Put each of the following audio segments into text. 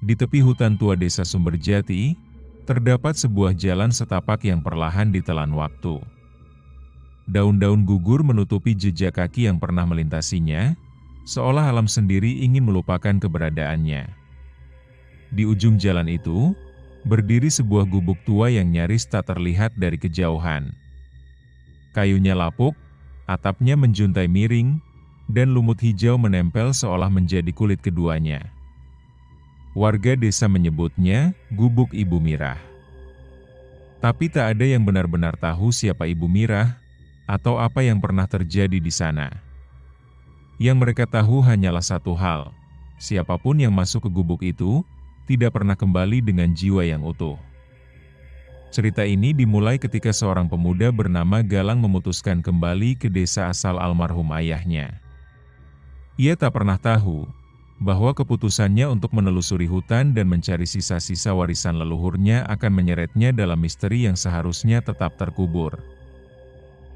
Di tepi hutan tua desa Sumberjati, terdapat sebuah jalan setapak yang perlahan ditelan waktu. Daun-daun gugur menutupi jejak kaki yang pernah melintasinya, seolah alam sendiri ingin melupakan keberadaannya. Di ujung jalan itu, berdiri sebuah gubuk tua yang nyaris tak terlihat dari kejauhan. Kayunya lapuk, atapnya menjuntai miring, dan lumut hijau menempel seolah menjadi kulit keduanya. Warga desa menyebutnya Gubuk Ibu Mirah. Tapi tak ada yang benar-benar tahu siapa Ibu Mirah, atau apa yang pernah terjadi di sana. Yang mereka tahu hanyalah satu hal, siapapun yang masuk ke gubuk itu, tidak pernah kembali dengan jiwa yang utuh. Cerita ini dimulai ketika seorang pemuda bernama Galang memutuskan kembali ke desa asal almarhum ayahnya. Ia tak pernah tahu bahwa keputusannya untuk menelusuri hutan dan mencari sisa-sisa warisan leluhurnya akan menyeretnya dalam misteri yang seharusnya tetap terkubur.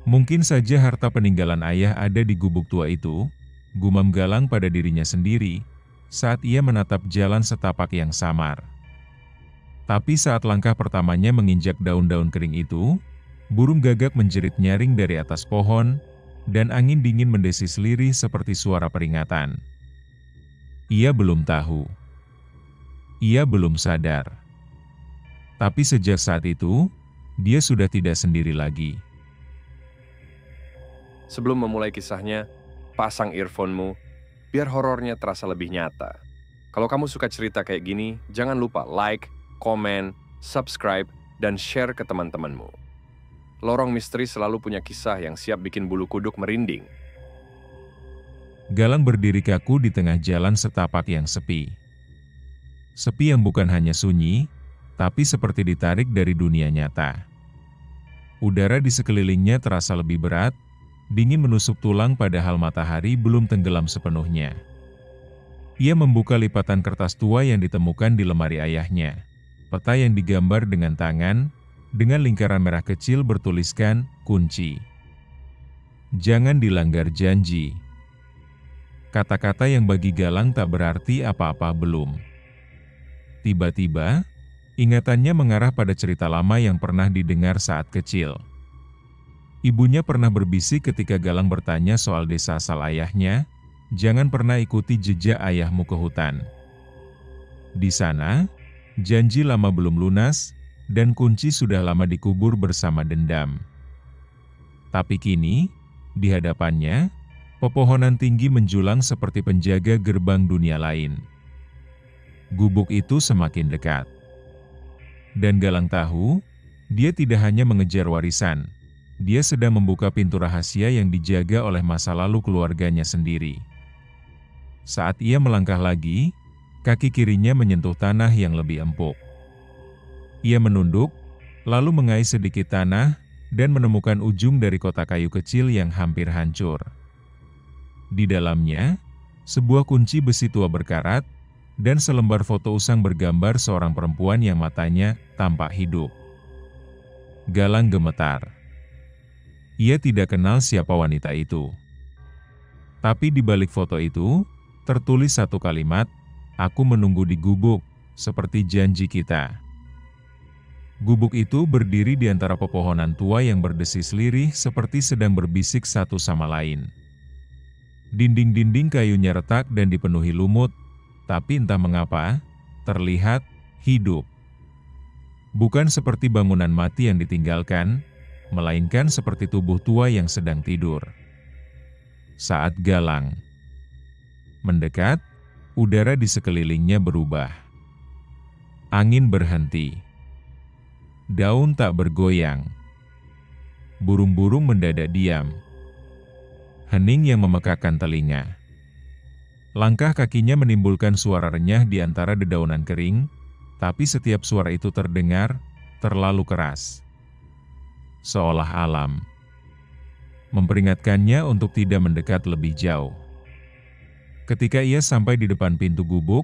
Mungkin saja harta peninggalan ayah ada di gubuk tua itu, gumam Galang pada dirinya sendiri, saat ia menatap jalan setapak yang samar. Tapi saat langkah pertamanya menginjak daun-daun kering itu, burung gagak menjerit nyaring dari atas pohon, dan angin dingin mendesis lirih seperti suara peringatan. Ia belum tahu. Ia belum sadar. Tapi sejak saat itu, dia sudah tidak sendiri lagi. Sebelum memulai kisahnya, pasang earphone-mu, biar horornya terasa lebih nyata. Kalau kamu suka cerita kayak gini, jangan lupa like, komen, subscribe, dan share ke teman-temanmu. Lorong Misteri selalu punya kisah yang siap bikin bulu kuduk merinding. Galang berdiri kaku di tengah jalan setapak yang sepi. Sepi yang bukan hanya sunyi, tapi seperti ditarik dari dunia nyata. Udara di sekelilingnya terasa lebih berat, dingin menusuk tulang padahal matahari belum tenggelam sepenuhnya. Ia membuka lipatan kertas tua yang ditemukan di lemari ayahnya. Peta yang digambar dengan tangan, dengan lingkaran merah kecil bertuliskan, kunci. Jangan dilanggar janji. Kata-kata yang bagi Galang tak berarti apa-apa belum. Tiba-tiba, ingatannya mengarah pada cerita lama yang pernah didengar saat kecil. Ibunya pernah berbisik ketika Galang bertanya soal desa asal ayahnya, jangan pernah ikuti jejak ayahmu ke hutan. Di sana, janji lama belum lunas, dan kunci sudah lama dikubur bersama dendam. Tapi kini, di hadapannya, pepohonan tinggi menjulang seperti penjaga gerbang dunia lain. Gubuk itu semakin dekat. Dan Galang tahu, dia tidak hanya mengejar warisan, dia sedang membuka pintu rahasia yang dijaga oleh masa lalu keluarganya sendiri. Saat ia melangkah lagi, kaki kirinya menyentuh tanah yang lebih empuk. Ia menunduk, lalu mengais sedikit tanah, dan menemukan ujung dari kotak kayu kecil yang hampir hancur. Di dalamnya, sebuah kunci besi tua berkarat, dan selembar foto usang bergambar seorang perempuan yang matanya tampak hidup. Galang gemetar. Ia tidak kenal siapa wanita itu. Tapi di balik foto itu, tertulis satu kalimat, "Aku menunggu di gubuk, seperti janji kita." Gubuk itu berdiri di antara pepohonan tua yang berdesis lirih seperti sedang berbisik satu sama lain. Dinding-dinding kayunya retak dan dipenuhi lumut, tapi entah mengapa, terlihat hidup. Bukan seperti bangunan mati yang ditinggalkan, melainkan seperti tubuh tua yang sedang tidur. Saat Galang mendekat, udara di sekelilingnya berubah. Angin berhenti. Daun tak bergoyang. Burung-burung mendadak diam. Hening yang memekakkan telinga. Langkah kakinya menimbulkan suara renyah di antara dedaunan kering, tapi setiap suara itu terdengar terlalu keras. Seolah alam memperingatkannya untuk tidak mendekat lebih jauh. Ketika ia sampai di depan pintu gubuk,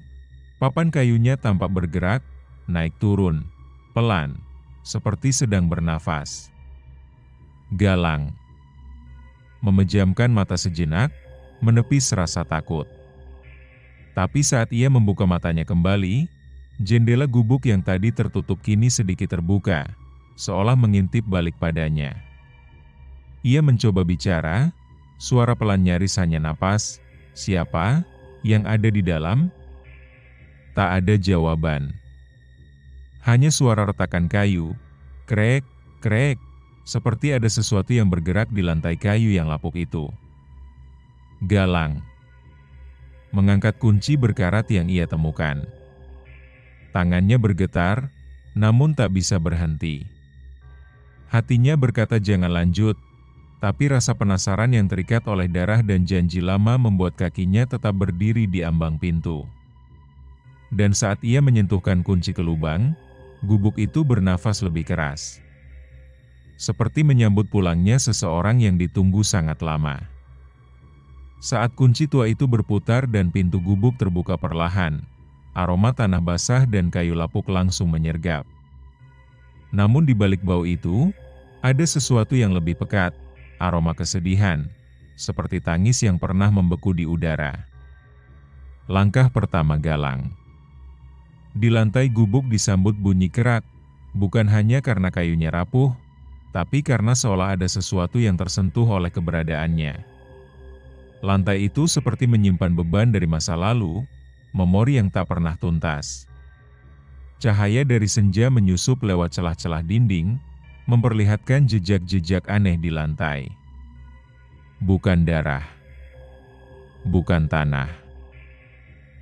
papan kayunya tampak bergerak, naik turun, pelan, seperti sedang bernafas. Galang memejamkan mata sejenak, menepis rasa takut. Tapi saat ia membuka matanya kembali, Jendela gubuk yang tadi tertutup kini sedikit terbuka, seolah mengintip balik padanya. Ia mencoba bicara, suara pelan nyaris hanya napas. "Siapa yang ada di dalam?" Tak ada jawaban. Hanya suara retakan kayu, krek, krek, seperti ada sesuatu yang bergerak di lantai kayu yang lapuk itu. Galang mengangkat kunci berkarat yang ia temukan. Tangannya bergetar, namun tak bisa berhenti. Hatinya berkata jangan lanjut, tapi rasa penasaran yang terikat oleh darah dan janji lama membuat kakinya tetap berdiri di ambang pintu. Dan saat ia menyentuhkan kunci ke lubang, gubuk itu bernafas lebih keras. Seperti menyambut pulangnya seseorang yang ditunggu sangat lama. Saat kunci tua itu berputar dan pintu gubuk terbuka perlahan, aroma tanah basah dan kayu lapuk langsung menyergap. Namun di balik bau itu, ada sesuatu yang lebih pekat, aroma kesedihan, seperti tangis yang pernah membeku di udara. Langkah pertama Galang. Di lantai gubuk disambut bunyi kerak, bukan hanya karena kayunya rapuh, tapi karena seolah ada sesuatu yang tersentuh oleh keberadaannya. Lantai itu seperti menyimpan beban dari masa lalu, memori yang tak pernah tuntas. Cahaya dari senja menyusup lewat celah-celah dinding, memperlihatkan jejak-jejak aneh di lantai. Bukan darah, bukan tanah,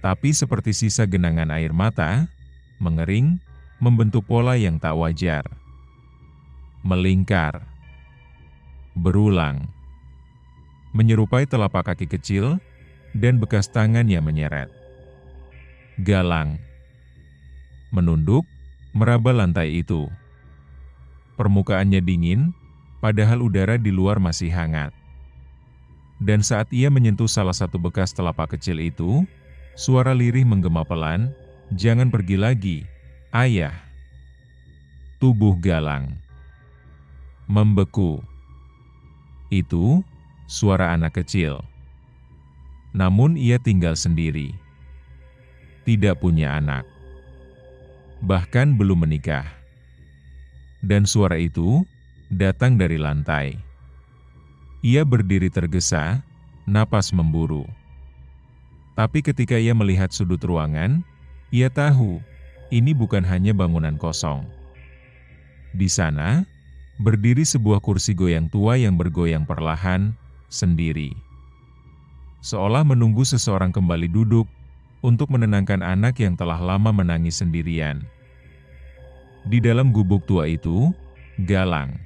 tapi seperti sisa genangan air mata, mengering, membentuk pola yang tak wajar. Melingkar, berulang, menyerupai telapak kaki kecil, dan bekas tangan yang menyeret. Galang menunduk, meraba lantai itu. Permukaannya dingin, padahal udara di luar masih hangat. Dan saat ia menyentuh salah satu bekas telapak kecil itu, suara lirih menggema pelan, "Jangan pergi lagi, ayah." Tubuh Galang membeku. Itu suara anak kecil. Namun ia tinggal sendiri. Tidak punya anak. Bahkan belum menikah. Dan suara itu datang dari lantai. Ia berdiri tergesa, napas memburu. Tapi ketika ia melihat sudut ruangan, ia tahu ini bukan hanya bangunan kosong. Di sana, berdiri sebuah kursi goyang tua yang bergoyang perlahan, sendiri. Seolah menunggu seseorang kembali duduk untuk menenangkan anak yang telah lama menangis sendirian. Di dalam gubuk tua itu, Galang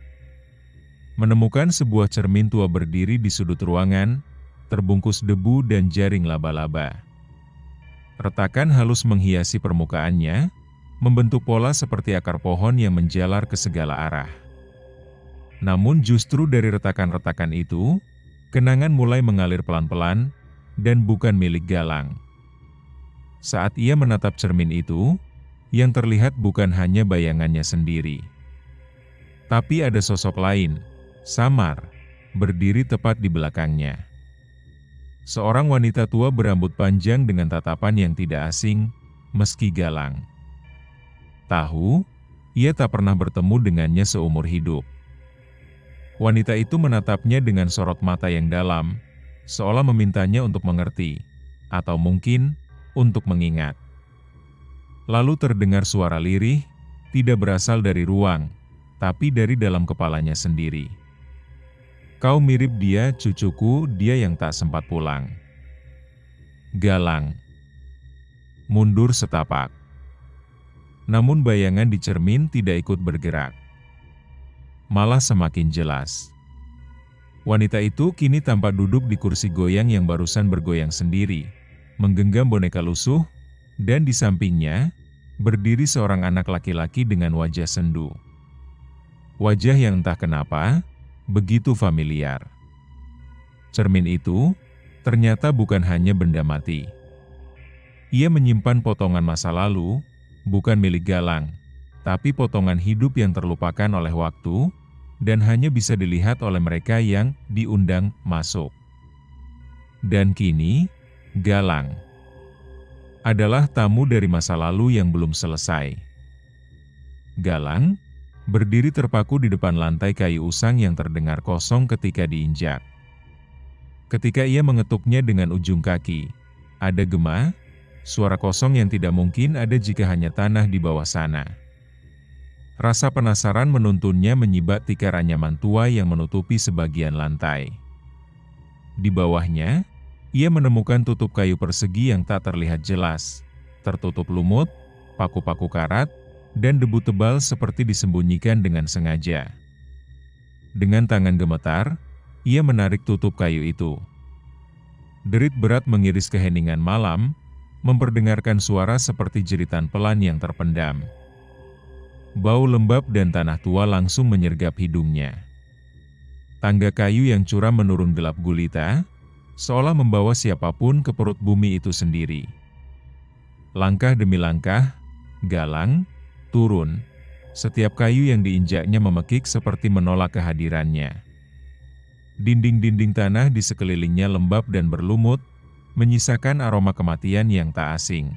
menemukan sebuah cermin tua berdiri di sudut ruangan, terbungkus debu dan jaring laba-laba. Retakan halus menghiasi permukaannya, membentuk pola seperti akar pohon yang menjalar ke segala arah. Namun justru dari retakan-retakan itu, kenangan mulai mengalir pelan-pelan, dan bukan milik Galang. Saat ia menatap cermin itu, yang terlihat bukan hanya bayangannya sendiri. Tapi ada sosok lain, samar, berdiri tepat di belakangnya. Seorang wanita tua berambut panjang dengan tatapan yang tidak asing, meski Galang tahu, ia tak pernah bertemu dengannya seumur hidup. Wanita itu menatapnya dengan sorot mata yang dalam, seolah memintanya untuk mengerti, atau mungkin untuk mengingat. Lalu terdengar suara lirih, tidak berasal dari ruang, tapi dari dalam kepalanya sendiri. "Kau mirip dia, cucuku, dia yang tak sempat pulang." Galang mundur setapak. Namun bayangan di cermin tidak ikut bergerak. Malah semakin jelas. Wanita itu kini tampak duduk di kursi goyang yang barusan bergoyang sendiri, menggenggam boneka lusuh, dan di sampingnya berdiri seorang anak laki-laki dengan wajah sendu. Wajah yang entah kenapa begitu familiar. Cermin itu ternyata bukan hanya benda mati. Ia menyimpan potongan masa lahu, bukan milik Galang, tapi potongan hidup yang terlupakan oleh waktu, dan hanya bisa dilihat oleh mereka yang diundang masuk. Dan kini, Galang adalah tamu dari masa lalu yang belum selesai. Galang berdiri terpaku di depan lantai kayu usang yang terdengar kosong ketika diinjak. Ketika ia mengetuknya dengan ujung kaki, ada gema, suara kosong yang tidak mungkin ada jika hanya tanah di bawah sana. Rasa penasaran menuntunnya menyibak tikar anyaman tua yang menutupi sebagian lantai. Di bawahnya, ia menemukan tutup kayu persegi yang tak terlihat jelas, tertutup lumut, paku-paku karat, dan debu tebal seperti disembunyikan dengan sengaja. Dengan tangan gemetar, ia menarik tutup kayu itu. Derit berat mengiris keheningan malam, memperdengarkan suara seperti jeritan pelan yang terpendam. Bau lembab dan tanah tua langsung menyergap hidungnya. Tangga kayu yang curam menurun gelap gulita, seolah membawa siapapun ke perut bumi itu sendiri. Langkah demi langkah, Galang turun. Setiap kayu yang diinjaknya memekik seperti menolak kehadirannya. Dinding-dinding tanah di sekelilingnya lembab dan berlumut, menyisakan aroma kematian yang tak asing.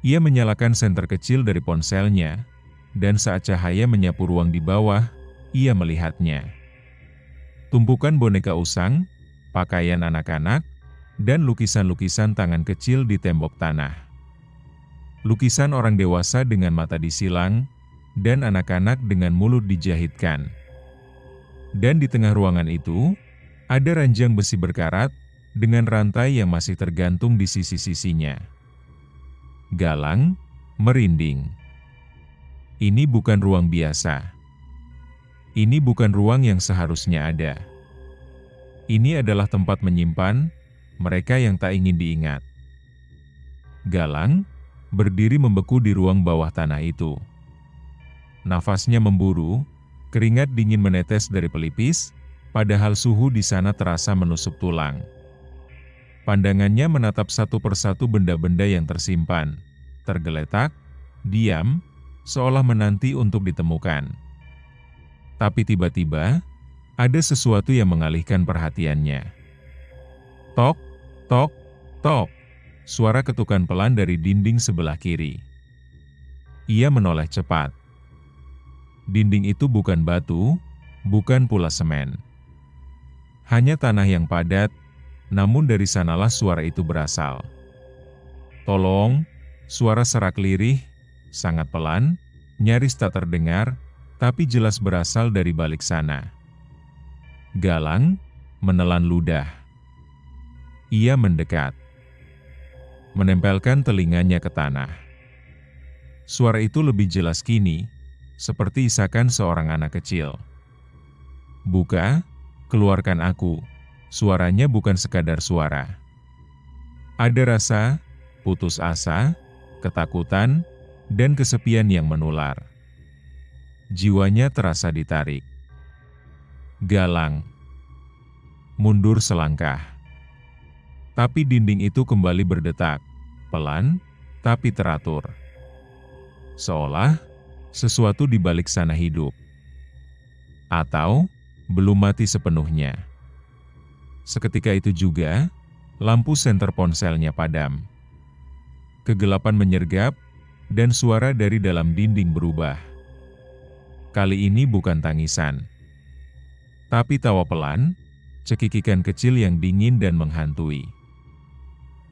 Ia menyalakan senter kecil dari ponselnya, dan saat cahaya menyapu ruang di bawah, ia melihatnya. Tumpukan boneka usang, pakaian anak-anak, dan lukisan-lukisan tangan kecil di tembok tanah. Lukisan orang dewasa dengan mata disilang, dan anak-anak dengan mulut dijahitkan. Dan di tengah ruangan itu, ada ranjang besi berkarat, dengan rantai yang masih tergantung di sisi-sisinya. Galang merinding. Ini bukan ruang biasa. Ini bukan ruang yang seharusnya ada. Ini adalah tempat menyimpan mereka yang tak ingin diingat. Galang berdiri membeku di ruang bawah tanah itu. Nafasnya memburu, keringat dingin menetes dari pelipis, padahal suhu di sana terasa menusuk tulang. Pandangannya menatap satu persatu benda-benda yang tersimpan, tergeletak, diam, seolah menanti untuk ditemukan. Tapi tiba-tiba, ada sesuatu yang mengalihkan perhatiannya. Tok, tok, tok. Suara ketukan pelan dari dinding sebelah kiri. Ia menoleh cepat. Dinding itu bukan batu, bukan pula semen. Hanya tanah yang padat, namun dari sanalah suara itu berasal. Tolong, suara serak lirih, sangat pelan, nyaris tak terdengar, tapi jelas berasal dari balik sana. Galang menelan ludah. Ia mendekat. Menempelkan telinganya ke tanah. Suara itu lebih jelas kini, seperti isakan seorang anak kecil. Buka, keluarkan aku. Suaranya bukan sekadar suara. Ada rasa, putus asa, ketakutan, dan kesepian yang menular. Jiwanya terasa ditarik. Galang mundur selangkah. Tapi dinding itu kembali berdetak, pelan, tapi teratur. Seolah sesuatu di balik sana hidup. Atau belum mati sepenuhnya. Seketika itu juga, lampu senter ponselnya padam. Kegelapan menyergap, dan suara dari dalam dinding berubah. Kali ini bukan tangisan, tapi tawa pelan, cekikikan kecil yang dingin dan menghantui.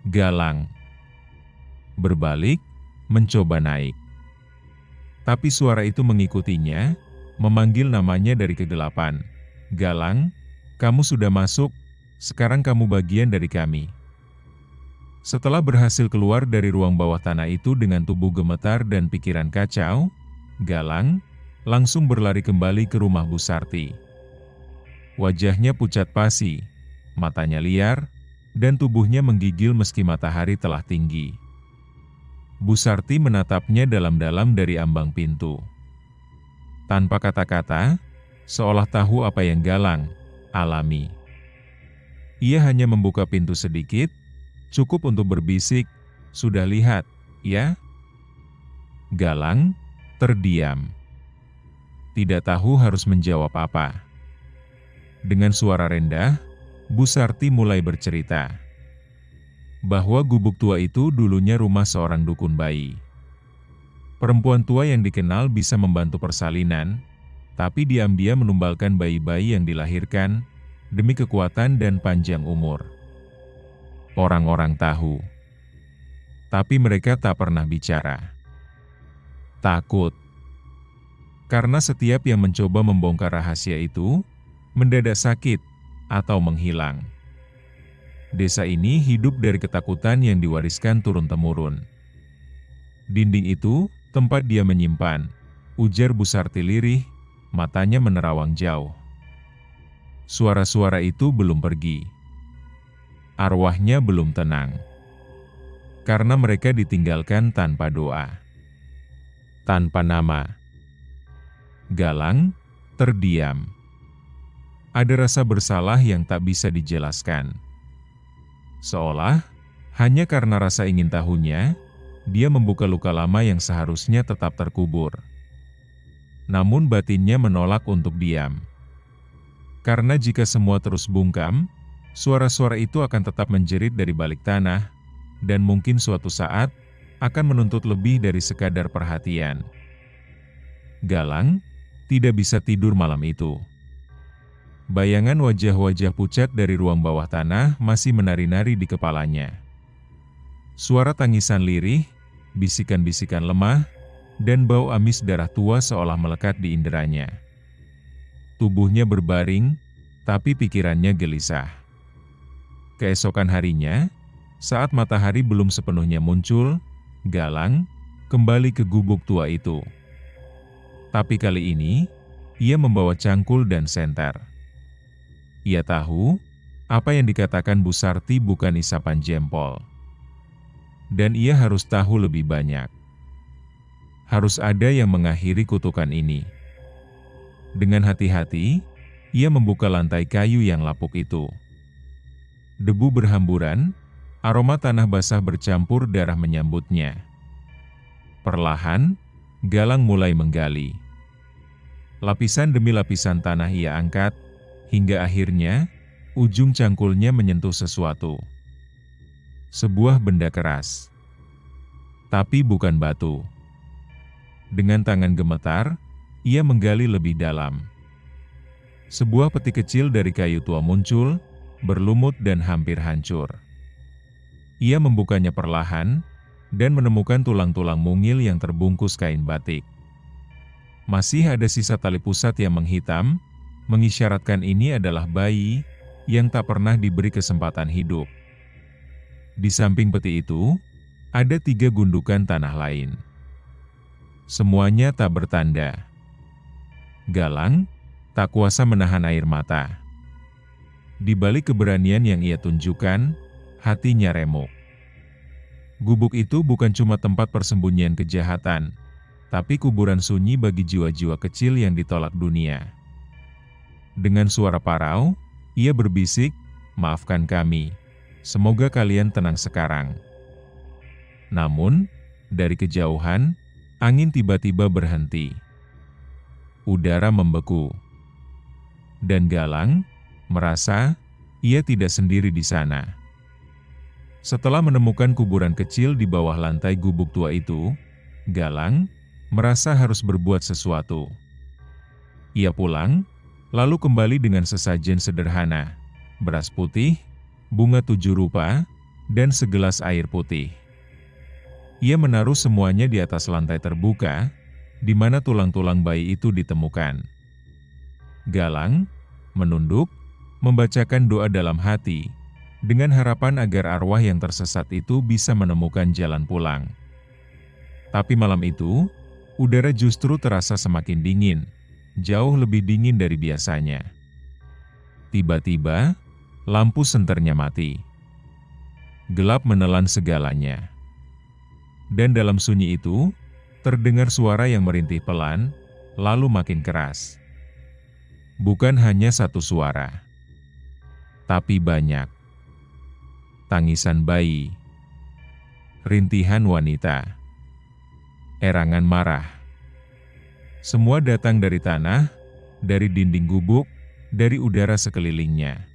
Galang berbalik, mencoba naik. Tapi suara itu mengikutinya, memanggil namanya dari kegelapan. Galang, kamu sudah masuk, sekarang kamu bagian dari kami. Setelah berhasil keluar dari ruang bawah tanah itu dengan tubuh gemetar dan pikiran kacau, Galang langsung berlari kembali ke rumah Bu Sarti. Wajahnya pucat pasi, matanya liar, dan tubuhnya menggigil meski matahari telah tinggi. Bu Sarti menatapnya dalam-dalam dari ambang pintu. Tanpa kata-kata, seolah tahu apa yang Galang alami. Ia hanya membuka pintu sedikit, cukup untuk berbisik, "Sudah lihat, ya?" Galang terdiam. Tidak tahu harus menjawab apa. Dengan suara rendah, Bu Sarti mulai bercerita. bahwa gubuk tua itu dulunya rumah seorang dukun bayi. Perempuan tua yang dikenal bisa membantu persalinan, tapi diam-diam menumbalkan bayi-bayi yang dilahirkan demi kekuatan dan panjang umur. Orang-orang tahu, tapi mereka tak pernah bicara. Takut, karena setiap yang mencoba membongkar rahasia itu mendadak sakit atau menghilang. Desa ini hidup dari ketakutan yang diwariskan turun-temurun. Dinding itu tempat dia menyimpan, ujar Bu Sarti lirih, matanya menerawang jauh. Suara-suara itu belum pergi. Arwahnya belum tenang. Karena mereka ditinggalkan tanpa doa. Tanpa nama. Galang terdiam. Ada rasa bersalah yang tak bisa dijelaskan. Seolah hanya karena rasa ingin tahunya, dia membuka luka lama yang seharusnya tetap terkubur. Namun batinnya menolak untuk diam. Karena jika semua terus bungkam, suara-suara itu akan tetap menjerit dari balik tanah, dan mungkin suatu saat akan menuntut lebih dari sekadar perhatian. Galang tidak bisa tidur malam itu. Bayangan wajah-wajah pucat dari ruang bawah tanah masih menari-nari di kepalanya. Suara tangisan lirih, bisikan-bisikan lemah, dan bau amis darah tua seolah melekat di inderanya. Tubuhnya berbaring, tapi pikirannya gelisah. Keesokan harinya, saat matahari belum sepenuhnya muncul, Galang kembali ke gubuk tua itu. Tapi kali ini, ia membawa cangkul dan senter. Ia tahu, apa yang dikatakan Bu Sarti bukan isapan jempol. Dan ia harus tahu lebih banyak. Harus ada yang mengakhiri kutukan ini. Dengan hati-hati, ia membuka lantai kayu yang lapuk itu. Debu berhamburan, aroma tanah basah bercampur darah menyambutnya. Perlahan, Galang mulai menggali. Lapisan demi lapisan tanah ia angkat, hingga akhirnya, ujung cangkulnya menyentuh sesuatu. Sebuah benda keras. Tapi bukan batu. Dengan tangan gemetar, ia menggali lebih dalam. Sebuah peti kecil dari kayu tua muncul, berlumut dan hampir hancur. Ia membukanya perlahan, dan menemukan tulang-tulang mungil yang terbungkus kain batik. Masih ada sisa tali pusat yang menghitam, mengisyaratkan ini adalah bayi yang tak pernah diberi kesempatan hidup. Di samping peti itu, ada 3 gundukan tanah lain. Semuanya tak bertanda. Galang tak kuasa menahan air mata. Di balik keberanian yang ia tunjukkan, hatinya remuk. Gubuk itu bukan cuma tempat persembunyian kejahatan, tapi kuburan sunyi bagi jiwa-jiwa kecil yang ditolak dunia. Dengan suara parau, ia berbisik, "Maafkan kami. Semoga kalian tenang sekarang." Namun, dari kejauhan, angin tiba-tiba berhenti. Udara membeku. Dan Galang merasa ia tidak sendiri di sana. Setelah menemukan kuburan kecil di bawah lantai gubuk tua itu, Galang merasa harus berbuat sesuatu. Ia pulang, lalu kembali dengan sesajen sederhana, beras putih, bunga 7 rupa, dan segelas air putih. Ia menaruh semuanya di atas lantai terbuka, di mana tulang-tulang bayi itu ditemukan. Galang menunduk, membacakan doa dalam hati, dengan harapan agar arwah yang tersesat itu bisa menemukan jalan pulang. Tapi malam itu, udara justru terasa semakin dingin, jauh lebih dingin dari biasanya. Tiba-tiba, lampu senternya mati. Gelap menelan segalanya. Dan dalam sunyi itu, terdengar suara yang merintih pelan, lalu makin keras. Bukan hanya satu suara, tapi banyak. Tangisan bayi, rintihan wanita, erangan marah. Semua datang dari tanah, dari dinding gubuk, dari udara sekelilingnya.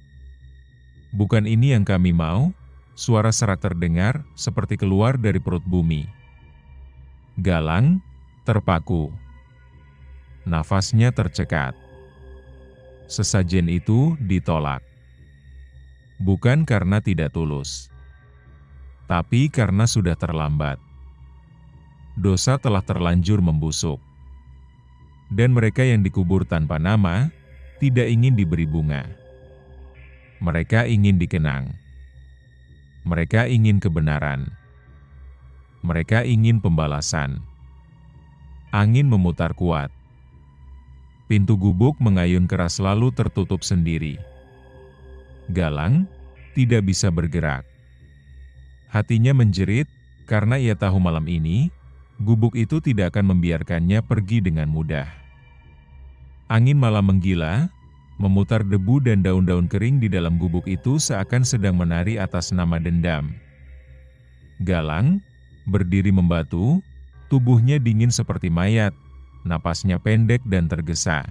"Bukan ini yang kami mau," suara serak terdengar seperti keluar dari perut bumi. Galang terpaku. Nafasnya tercekat. Sesajen itu ditolak. Bukan karena tidak tulus, tapi karena sudah terlambat. Dosa telah terlanjur membusuk. Dan mereka yang dikubur tanpa nama, tidak ingin diberi bunga. Mereka ingin dikenang. Mereka ingin kebenaran. Mereka ingin pembalasan. Angin memutar kuat. Pintu gubuk mengayun keras lalu tertutup sendiri. Galang tidak bisa bergerak. Hatinya menjerit karena ia tahu malam ini, gubuk itu tidak akan membiarkannya pergi dengan mudah. Angin malam menggila, memutar debu dan daun-daun kering di dalam gubuk itu seakan sedang menari atas nama dendam. Galang berdiri membatu, tubuhnya dingin seperti mayat, napasnya pendek dan tergesa.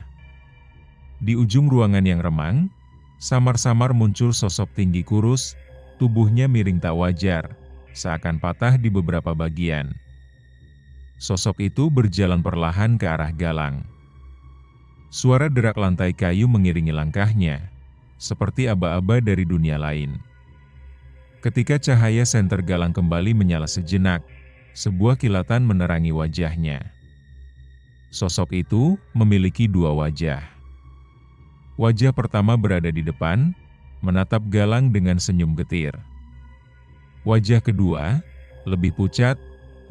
Di ujung ruangan yang remang, samar-samar muncul sosok tinggi kurus, tubuhnya miring tak wajar, seakan patah di beberapa bagian. Sosok itu berjalan perlahan ke arah Galang. Suara derak lantai kayu mengiringi langkahnya, seperti aba-aba dari dunia lain. Ketika cahaya senter Galang kembali menyala sejenak, sebuah kilatan menerangi wajahnya. Sosok itu memiliki dua wajah. Wajah pertama berada di depan, menatap Galang dengan senyum getir. Wajah kedua, lebih pucat,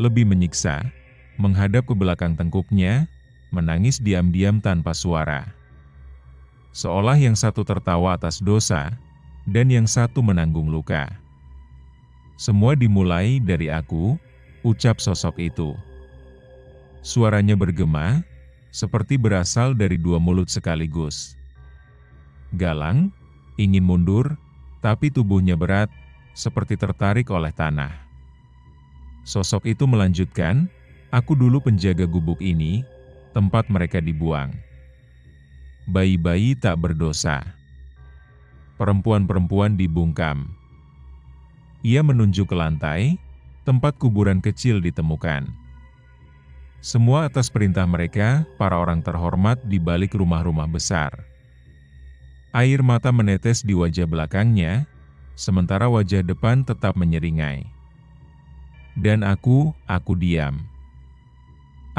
lebih menyiksa, menghadap ke belakang tengkuknya, menangis diam-diam tanpa suara. Seolah yang satu tertawa atas dosa, dan yang satu menanggung luka. Semua dimulai dari aku, ucap sosok itu. Suaranya bergema, seperti berasal dari dua mulut sekaligus. Galang ingin mundur, tapi tubuhnya berat, seperti tertarik oleh tanah. Sosok itu melanjutkan, aku dulu penjaga gubuk ini, tempat mereka dibuang. Bayi-bayi tak berdosa. Perempuan-perempuan dibungkam. Ia menunjuk ke lantai, tempat kuburan kecil ditemukan. Semua atas perintah mereka, para orang terhormat di balik rumah-rumah besar. Air mata menetes di wajah belakangnya, sementara wajah depan tetap menyeringai. Dan aku diam.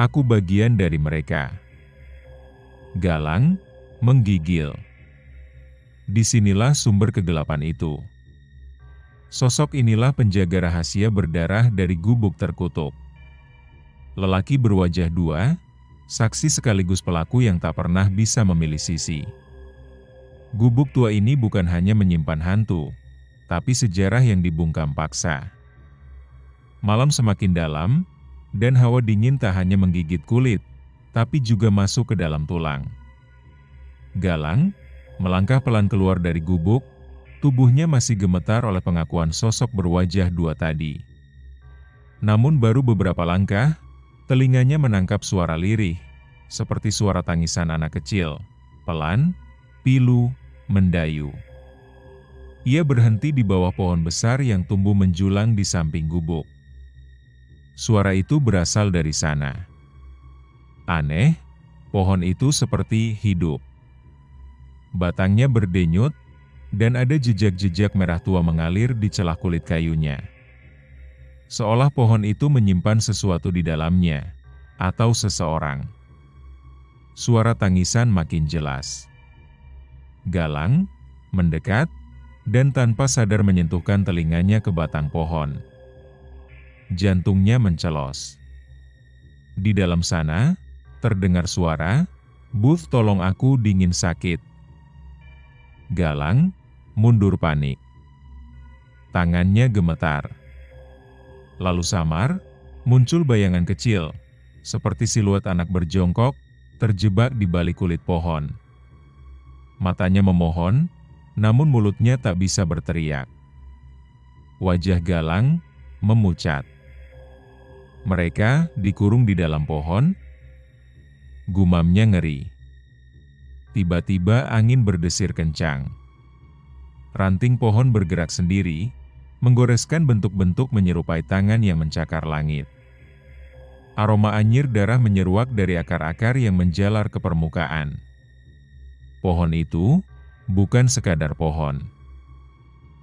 Aku bagian dari mereka. Galang menggigil. Disinilah sumber kegelapan itu. Sosok inilah penjaga rahasia berdarah dari gubuk terkutuk. Lelaki berwajah dua, saksi sekaligus pelaku yang tak pernah bisa memilih sisi. Gubuk tua ini bukan hanya menyimpan hantu, tapi sejarah yang dibungkam paksa. Malam semakin dalam, dan hawa dingin tak hanya menggigit kulit, tapi juga masuk ke dalam tulang. Galang melangkah pelan keluar dari gubuk, tubuhnya masih gemetar oleh pengakuan sosok berwajah dua tadi. Namun baru beberapa langkah, telinganya menangkap suara lirih, seperti suara tangisan anak kecil, pelan, pilu, mendayu. Ia berhenti di bawah pohon besar yang tumbuh menjulang di samping gubuk. Suara itu berasal dari sana. Aneh, pohon itu seperti hidup. Batangnya berdenyut, dan ada jejak-jejak merah tua mengalir di celah kulit kayunya. Seolah pohon itu menyimpan sesuatu di dalamnya, atau seseorang. Suara tangisan makin jelas. Galang mendekat, dan tanpa sadar menyentuhkan telinganya ke batang pohon. Jantungnya mencelos. Di dalam sana, terdengar suara, "Booth, tolong aku, dingin sakit." Galang mundur panik. Tangannya gemetar. Lalu samar, muncul bayangan kecil, seperti siluet anak berjongkok, terjebak di balik kulit pohon. Matanya memohon, namun mulutnya tak bisa berteriak. Wajah Galang memucat. Mereka dikurung di dalam pohon. Gumamnya ngeri. Tiba-tiba angin berdesir kencang. Ranting pohon bergerak sendiri, menggoreskan bentuk-bentuk menyerupai tangan yang mencakar langit. Aroma anyir darah menyeruak dari akar-akar yang menjalar ke permukaan. Pohon itu bukan sekadar pohon.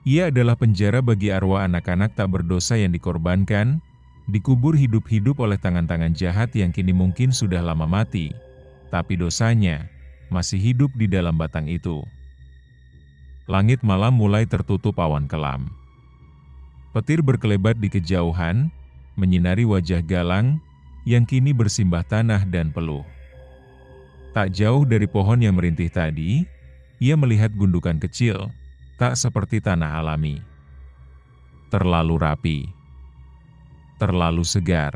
Ia adalah penjara bagi arwah anak-anak tak berdosa yang dikorbankan, dikubur hidup-hidup oleh tangan-tangan jahat yang kini mungkin sudah lama mati, tapi dosanya masih hidup di dalam batang itu. Langit malam mulai tertutup awan kelam. Petir berkelebat di kejauhan, menyinari wajah Galang yang kini bersimbah tanah dan peluh. Tak jauh dari pohon yang merintih tadi, ia melihat gundukan kecil, tak seperti tanah alami. Terlalu rapi, terlalu segar,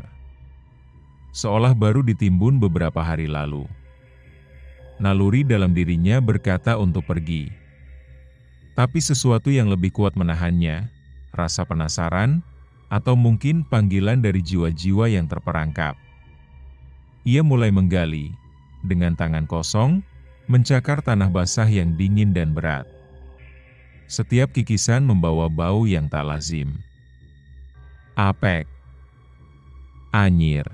seolah baru ditimbun beberapa hari lalu. Naluri dalam dirinya berkata untuk pergi. Tapi sesuatu yang lebih kuat menahannya, rasa penasaran, atau mungkin panggilan dari jiwa-jiwa yang terperangkap. Ia mulai menggali, dengan tangan kosong, mencakar tanah basah yang dingin dan berat. Setiap kikisan membawa bau yang tak lazim. Apek, anyir.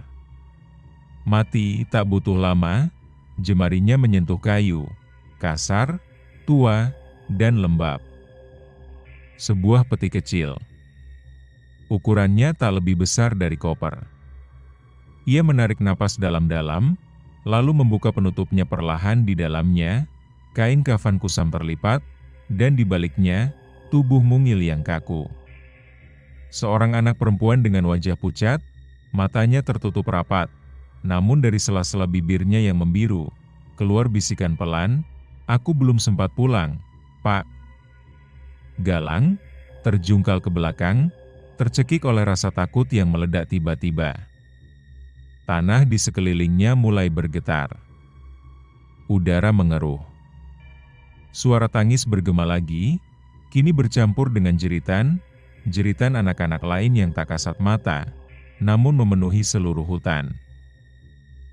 Mati tak butuh lama, jemarinya menyentuh kayu, kasar, tua, dan lembab. Sebuah peti kecil. Ukurannya tak lebih besar dari koper. Ia menarik napas dalam-dalam, lalu membuka penutupnya perlahan. Di dalamnya, kain kafan kusam terlipat, dan di baliknya, tubuh mungil yang kaku. Seorang anak perempuan dengan wajah pucat, matanya tertutup rapat, namun dari sela-sela bibirnya yang membiru, keluar bisikan pelan, "Aku belum sempat pulang, Pak." Galang terjungkal ke belakang, tercekik oleh rasa takut yang meledak tiba-tiba. Tanah di sekelilingnya mulai bergetar. Udara mengeruh. Suara tangis bergema lagi, kini bercampur dengan jeritan anak-anak lain yang tak kasat mata, namun memenuhi seluruh hutan.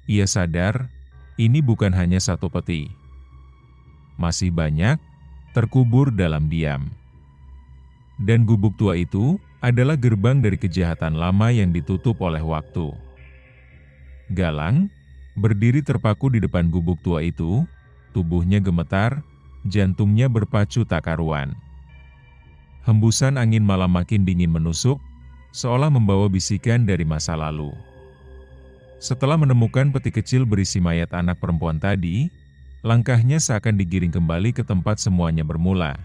Ia sadar, ini bukan hanya satu peti. Masih banyak, terkubur dalam diam. Dan gubuk tua itu adalah gerbang dari kejahatan lama yang ditutup oleh waktu. Galang berdiri terpaku di depan gubuk tua itu, tubuhnya gemetar, jantungnya berpacu tak karuan. Hembusan angin malam makin dingin menusuk, seolah membawa bisikan dari masa lalu. Setelah menemukan peti kecil berisi mayat anak perempuan tadi, langkahnya seakan digiring kembali ke tempat semuanya bermula.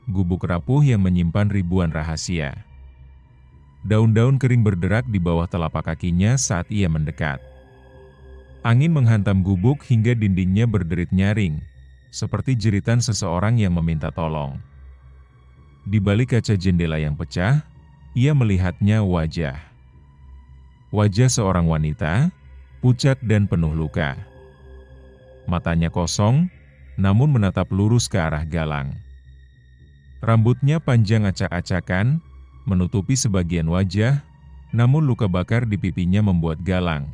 Gubuk rapuh yang menyimpan ribuan rahasia. Daun-daun kering berderak di bawah telapak kakinya saat ia mendekat. Angin menghantam gubuk hingga dindingnya berderit nyaring, seperti jeritan seseorang yang meminta tolong. Di balik kaca jendela yang pecah, ia melihatnya wajah. Wajah seorang wanita, pucat dan penuh luka. Matanya kosong, namun menatap lurus ke arah Galang. Rambutnya panjang acak-acakan, menutupi sebagian wajah, namun luka bakar di pipinya membuat Galang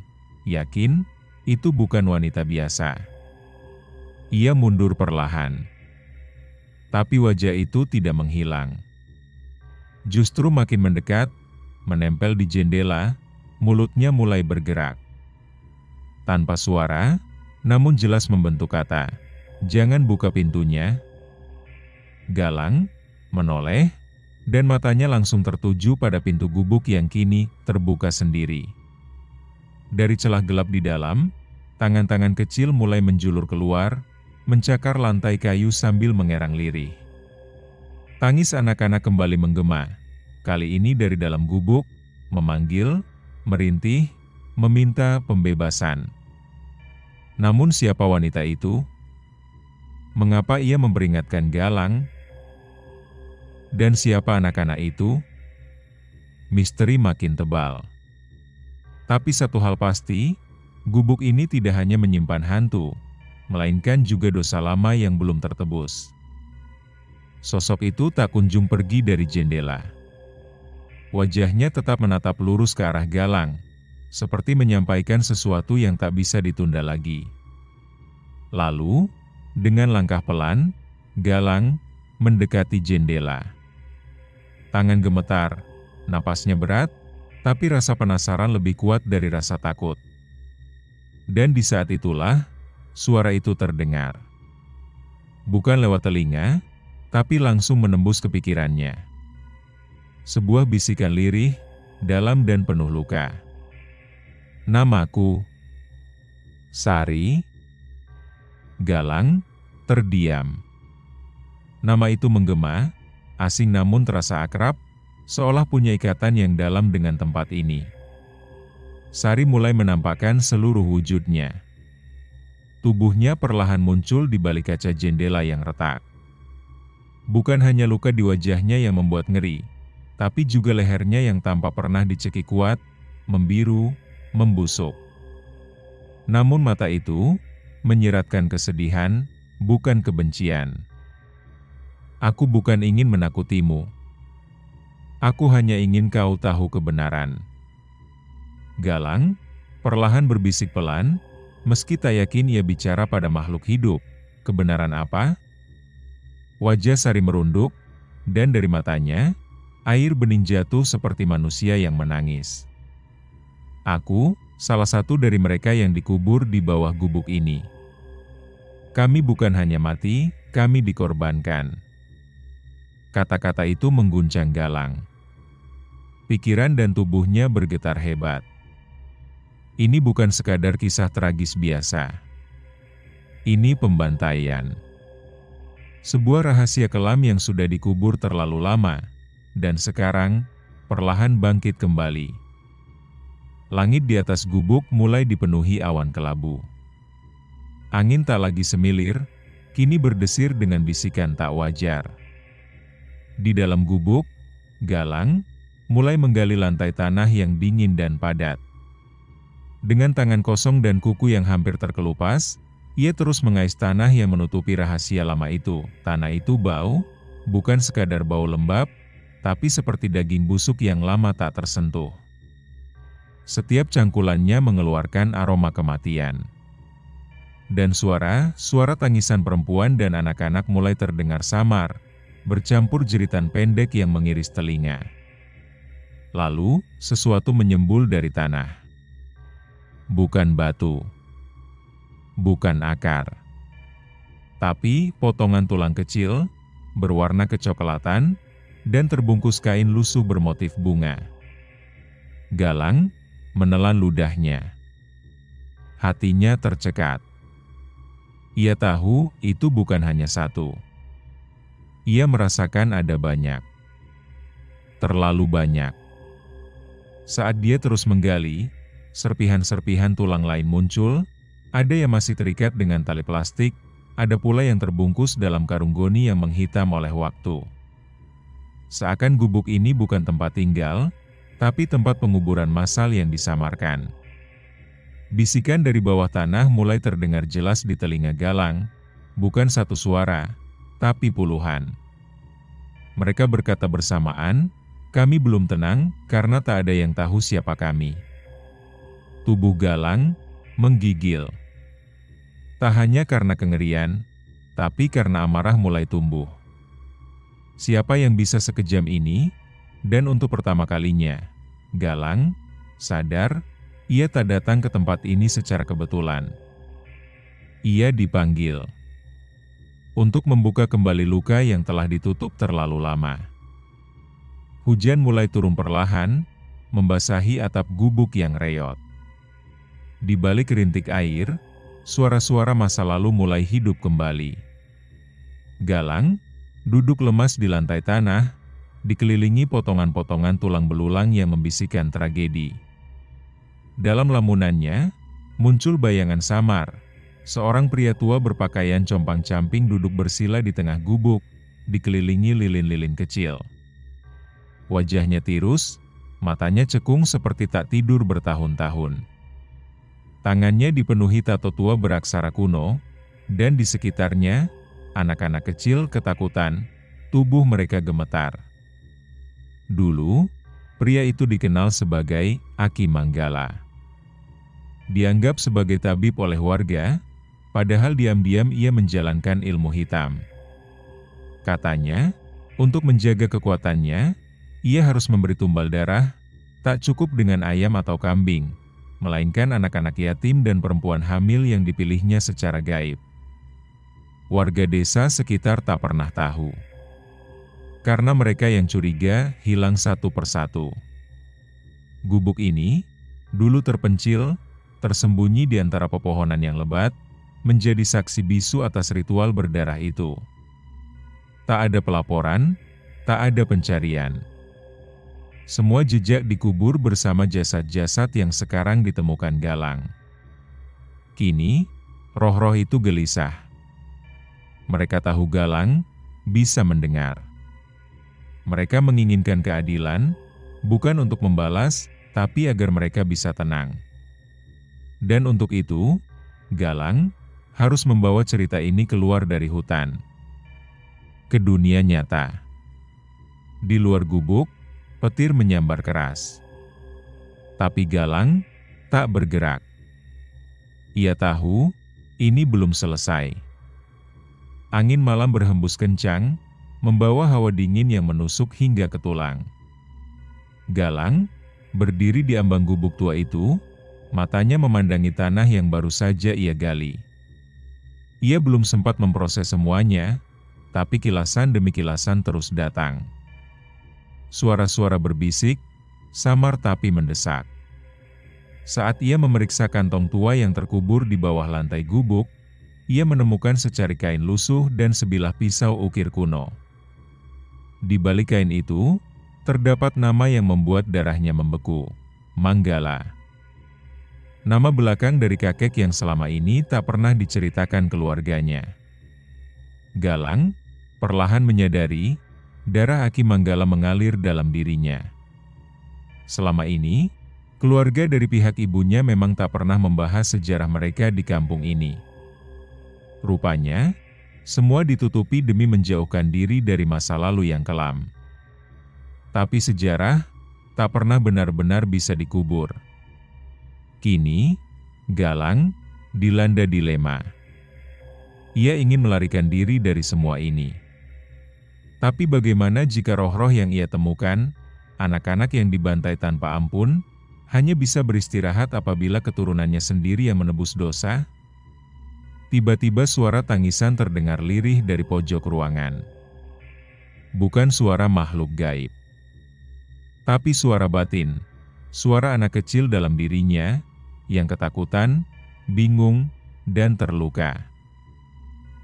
yakin itu bukan wanita biasa. Ia mundur perlahan. Tapi wajah itu tidak menghilang. Justru makin mendekat, menempel di jendela, mulutnya mulai bergerak. Tanpa suara, namun jelas membentuk kata, "Jangan buka pintunya." Galang menoleh, dan matanya langsung tertuju pada pintu gubuk yang kini terbuka sendiri. Dari celah gelap di dalam, tangan-tangan kecil mulai menjulur keluar, mencakar lantai kayu sambil mengerang lirih. Tangis anak-anak kembali menggema, kali ini dari dalam gubuk, memanggil, merintih, meminta pembebasan. Namun siapa wanita itu? Mengapa ia memperingatkan Galang? Dan siapa anak-anak itu? Misteri makin tebal. Tapi satu hal pasti, gubuk ini tidak hanya menyimpan hantu, melainkan juga dosa lama yang belum tertebus. Sosok itu tak kunjung pergi dari jendela. Wajahnya tetap menatap lurus ke arah Galang, seperti menyampaikan sesuatu yang tak bisa ditunda lagi. Lalu, dengan langkah pelan, Galang mendekati jendela. Tangan gemetar, napasnya berat, tapi rasa penasaran lebih kuat dari rasa takut. Dan di saat itulah, suara itu terdengar. Bukan lewat telinga, tapi langsung menembus kepikirannya. Sebuah bisikan lirih, dalam dan penuh luka. "Namaku Sari." Galang terdiam. Nama itu menggema, asing namun terasa akrab, seolah punya ikatan yang dalam dengan tempat ini. Sari mulai menampakkan seluruh wujudnya. Tubuhnya perlahan muncul di balik kaca jendela yang retak. Bukan hanya luka di wajahnya yang membuat ngeri, tapi juga lehernya yang tampak pernah dicekik kuat, membiru, membusuk. Namun mata itu menyiratkan kesedihan, bukan kebencian. "Aku bukan ingin menakutimu. Aku hanya ingin kau tahu kebenaran." Galang perlahan berbisik pelan, meski tak yakin ia bicara pada makhluk hidup. Kebenaran apa? Wajah Sari merunduk, dan dari matanya, air bening jatuh seperti manusia yang menangis. "Aku, salah satu dari mereka yang dikubur di bawah gubuk ini. Kami bukan hanya mati, kami dikorbankan." Kata-kata itu mengguncang Galang. Pikiran dan tubuhnya bergetar hebat. Ini bukan sekadar kisah tragis biasa. Ini pembantaian. Sebuah rahasia kelam yang sudah dikubur terlalu lama, dan sekarang perlahan bangkit kembali. Langit di atas gubuk mulai dipenuhi awan kelabu. Angin tak lagi semilir, kini berdesir dengan bisikan tak wajar. Di dalam gubuk, Galang mulai menggali lantai tanah yang dingin dan padat. Dengan tangan kosong dan kuku yang hampir terkelupas, ia terus mengais tanah yang menutupi rahasia lama itu. Tanah itu bau, bukan sekadar bau lembab, tapi seperti daging busuk yang lama tak tersentuh. Setiap cangkulannya mengeluarkan aroma kematian. Dan suara tangisan perempuan dan anak-anak mulai terdengar samar, bercampur jeritan pendek yang mengiris telinga. Lalu, sesuatu menyembul dari tanah. Bukan batu, bukan akar, tapi potongan tulang kecil, berwarna kecoklatan, dan terbungkus kain lusuh bermotif bunga. Galang menelan ludahnya. Hatinya tercekat. Ia tahu itu bukan hanya satu. Ia merasakan ada banyak. Terlalu banyak. Saat dia terus menggali, serpihan-serpihan tulang lain muncul, ada yang masih terikat dengan tali plastik, ada pula yang terbungkus dalam karung goni yang menghitam oleh waktu. Seakan gubuk ini bukan tempat tinggal, tapi tempat penguburan massal yang disamarkan. Bisikan dari bawah tanah mulai terdengar jelas di telinga Galang, bukan satu suara, tapi puluhan. Mereka berkata bersamaan, "Kami belum tenang karena tak ada yang tahu siapa kami." Tubuh Galang menggigil. Tak hanya karena kengerian, tapi karena amarah mulai tumbuh. Siapa yang bisa sekejam ini? Dan untuk pertama kalinya, Galang sadar ia tak datang ke tempat ini secara kebetulan. Ia dipanggil untuk membuka kembali luka yang telah ditutup terlalu lama. Hujan mulai turun perlahan, membasahi atap gubuk yang reot. Di balik rintik air, suara-suara masa lalu mulai hidup kembali. Galang duduk lemas di lantai tanah, dikelilingi potongan-potongan tulang belulang yang membisikkan tragedi. Dalam lamunannya, muncul bayangan samar. Seorang pria tua berpakaian compang-camping duduk bersila di tengah gubuk, dikelilingi lilin-lilin kecil. Wajahnya tirus, matanya cekung seperti tak tidur bertahun-tahun. Tangannya dipenuhi tato tua beraksara kuno, dan di sekitarnya, anak-anak kecil ketakutan, tubuh mereka gemetar. Dulu, pria itu dikenal sebagai Aki Manggala. Dianggap sebagai tabib oleh warga, padahal diam-diam ia menjalankan ilmu hitam. Katanya, untuk menjaga kekuatannya, Ia harus memberi tumbal darah, tak cukup dengan ayam atau kambing, melainkan anak-anak yatim dan perempuan hamil yang dipilihnya secara gaib. Warga desa sekitar tak pernah tahu. Karena mereka yang curiga hilang satu persatu. Gubuk ini, dulu terpencil, tersembunyi di antara pepohonan yang lebat, menjadi saksi bisu atas ritual berdarah itu. Tak ada pelaporan, tak ada pencarian. Semua jejak dikubur bersama jasad-jasad yang sekarang ditemukan Galang. Kini, roh-roh itu gelisah. Mereka tahu Galang bisa mendengar. Mereka menginginkan keadilan, bukan untuk membalas, tapi agar mereka bisa tenang. Dan untuk itu, Galang harus membawa cerita ini keluar dari hutan ke dunia nyata. Di luar gubuk, petir menyambar keras. Tapi Galang tak bergerak. Ia tahu ini belum selesai. Angin malam berhembus kencang, membawa hawa dingin yang menusuk hingga ke tulang. Galang berdiri di ambang gubuk tua itu, matanya memandangi tanah yang baru saja ia gali. Ia belum sempat memproses semuanya, tapi kilasan demi kilasan terus datang. Suara-suara berbisik, samar tapi mendesak. Saat ia memeriksa kantong tua yang terkubur di bawah lantai gubuk, ia menemukan secari kain lusuh dan sebilah pisau ukir kuno. Di balik kain itu, terdapat nama yang membuat darahnya membeku, Manggala. Nama belakang dari kakek yang selama ini tak pernah diceritakan keluarganya. Galang perlahan menyadari darah Aki Manggala mengalir dalam dirinya. Selama ini, keluarga dari pihak ibunya memang tak pernah membahas sejarah mereka di kampung ini. Rupanya, semua ditutupi demi menjauhkan diri dari masa lalu yang kelam. Tapi sejarah tak pernah benar-benar bisa dikubur. Kini, Galang dilanda dilema. Ia ingin melarikan diri dari semua ini. Tapi bagaimana jika roh-roh yang ia temukan, anak-anak yang dibantai tanpa ampun, hanya bisa beristirahat apabila keturunannya sendiri yang menebus dosa? Tiba-tiba suara tangisan terdengar lirih dari pojok ruangan. Bukan suara makhluk gaib, tapi suara batin, suara anak kecil dalam dirinya, yang ketakutan, bingung, dan terluka.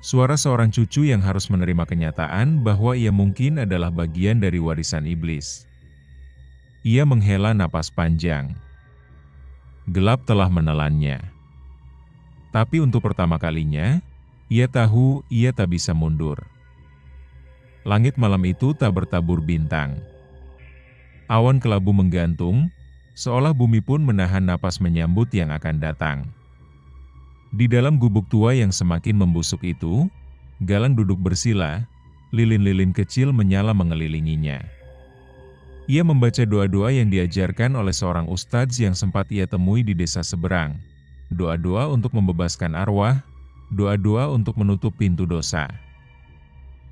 Suara seorang cucu yang harus menerima kenyataan bahwa ia mungkin adalah bagian dari warisan iblis. Ia menghela napas panjang. Gelap telah menelannya. Tapi untuk pertama kalinya, ia tahu ia tak bisa mundur. Langit malam itu tak bertabur bintang. Awan kelabu menggantung, seolah bumi pun menahan napas menyambut yang akan datang. Di dalam gubuk tua yang semakin membusuk itu, Galang duduk bersila, lilin-lilin kecil menyala mengelilinginya. Ia membaca doa-doa yang diajarkan oleh seorang ustadz yang sempat ia temui di desa seberang. Doa-doa untuk membebaskan arwah, doa-doa untuk menutup pintu dosa.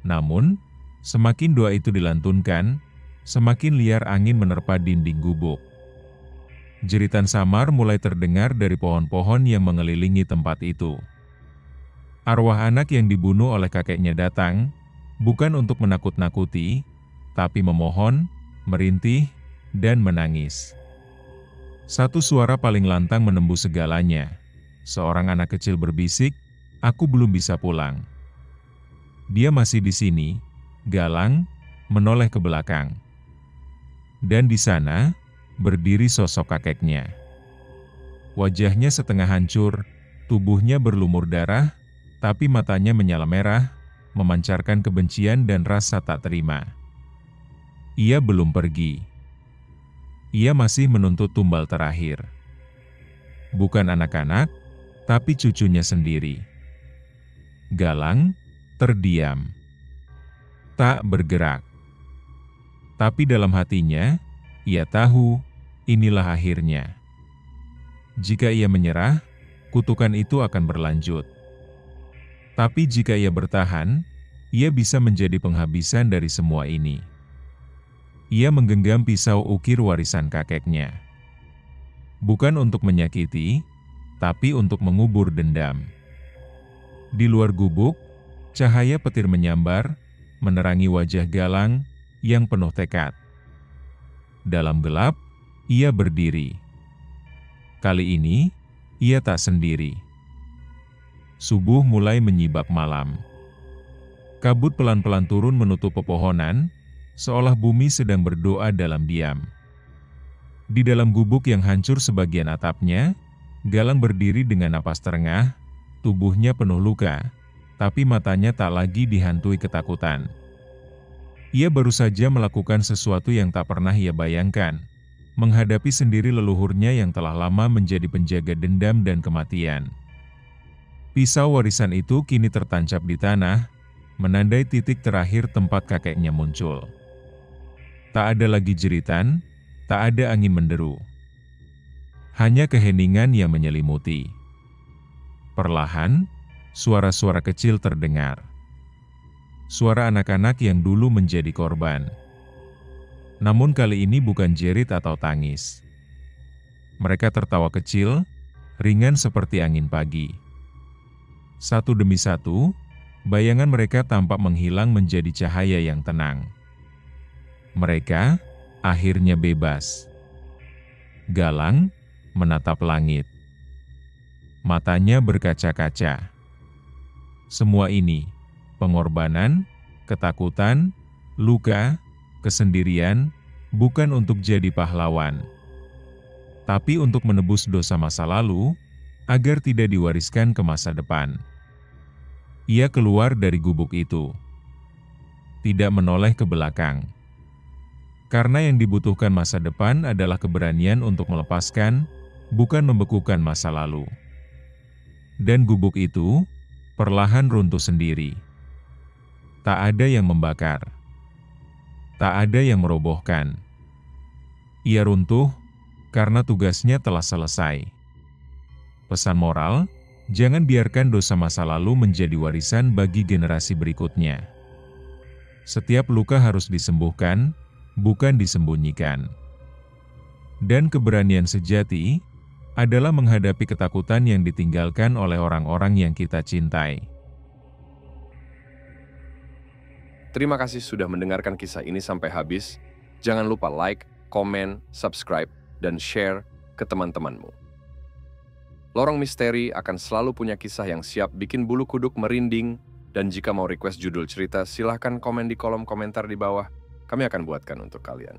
Namun, semakin doa itu dilantunkan, semakin liar angin menerpa dinding gubuk. Jeritan samar mulai terdengar dari pohon-pohon yang mengelilingi tempat itu. Arwah anak yang dibunuh oleh kakeknya datang, bukan untuk menakut-nakuti, tapi memohon, merintih, dan menangis. Satu suara paling lantang menembus segalanya. Seorang anak kecil berbisik, "Aku belum bisa pulang." Dia masih di sini. Galang menoleh ke belakang. Dan di sana, berdiri sosok kakeknya. Wajahnya setengah hancur, tubuhnya berlumur darah, tapi matanya menyala merah, memancarkan kebencian dan rasa tak terima. Ia belum pergi. Ia masih menuntut tumbal terakhir. Bukan anak-anak, tapi cucunya sendiri. Galang terdiam. Tak bergerak. Tapi dalam hatinya, ia tahu inilah akhirnya. Jika ia menyerah, kutukan itu akan berlanjut. Tapi jika ia bertahan, ia bisa menjadi penghabisan dari semua ini. Ia menggenggam pisau ukir warisan kakeknya. Bukan untuk menyakiti, tapi untuk mengubur dendam. Di luar gubuk, cahaya petir menyambar, menerangi wajah Galang yang penuh tekad. Dalam gelap, ia berdiri. Kali ini, ia tak sendiri. Subuh mulai menyibak malam. Kabut pelan-pelan turun menutup pepohonan, seolah bumi sedang berdoa dalam diam. Di dalam gubuk yang hancur sebagian atapnya, Galang berdiri dengan napas terengah, tubuhnya penuh luka, tapi matanya tak lagi dihantui ketakutan. Ia baru saja melakukan sesuatu yang tak pernah ia bayangkan, menghadapi sendiri leluhurnya yang telah lama menjadi penjaga dendam dan kematian. Pisau warisan itu kini tertancap di tanah, menandai titik terakhir tempat kakeknya muncul. Tak ada lagi jeritan, tak ada angin menderu. Hanya keheningan yang menyelimuti. Perlahan, suara-suara kecil terdengar. Suara anak-anak yang dulu menjadi korban. Namun kali ini bukan jerit atau tangis. Mereka tertawa kecil, ringan seperti angin pagi. Satu demi satu, bayangan mereka tampak menghilang menjadi cahaya yang tenang. Mereka akhirnya bebas. Galang menatap langit. Matanya berkaca-kaca. Semua ini, pengorbanan, ketakutan, luka, kesendirian, bukan untuk jadi pahlawan, tapi untuk menebus dosa masa lalu, agar tidak diwariskan ke masa depan. Ia keluar dari gubuk itu, tidak menoleh ke belakang. Karena yang dibutuhkan masa depan adalah keberanian untuk melepaskan, bukan membekukan masa lalu. Dan gubuk itu perlahan runtuh sendiri. Tak ada yang membakar. Tak ada yang merobohkan. Ia runtuh karena tugasnya telah selesai. Pesan moral, jangan biarkan dosa masa lalu menjadi warisan bagi generasi berikutnya. Setiap luka harus disembuhkan, bukan disembunyikan. Dan keberanian sejati adalah menghadapi ketakutan yang ditinggalkan oleh orang-orang yang kita cintai. Terima kasih sudah mendengarkan kisah ini sampai habis. Jangan lupa like, komen, subscribe, dan share ke teman-temanmu. Lorong Misteri akan selalu punya kisah yang siap bikin bulu kuduk merinding, dan jika mau request judul cerita, silahkan komen di kolom komentar di bawah. Kami akan buatkan untuk kalian.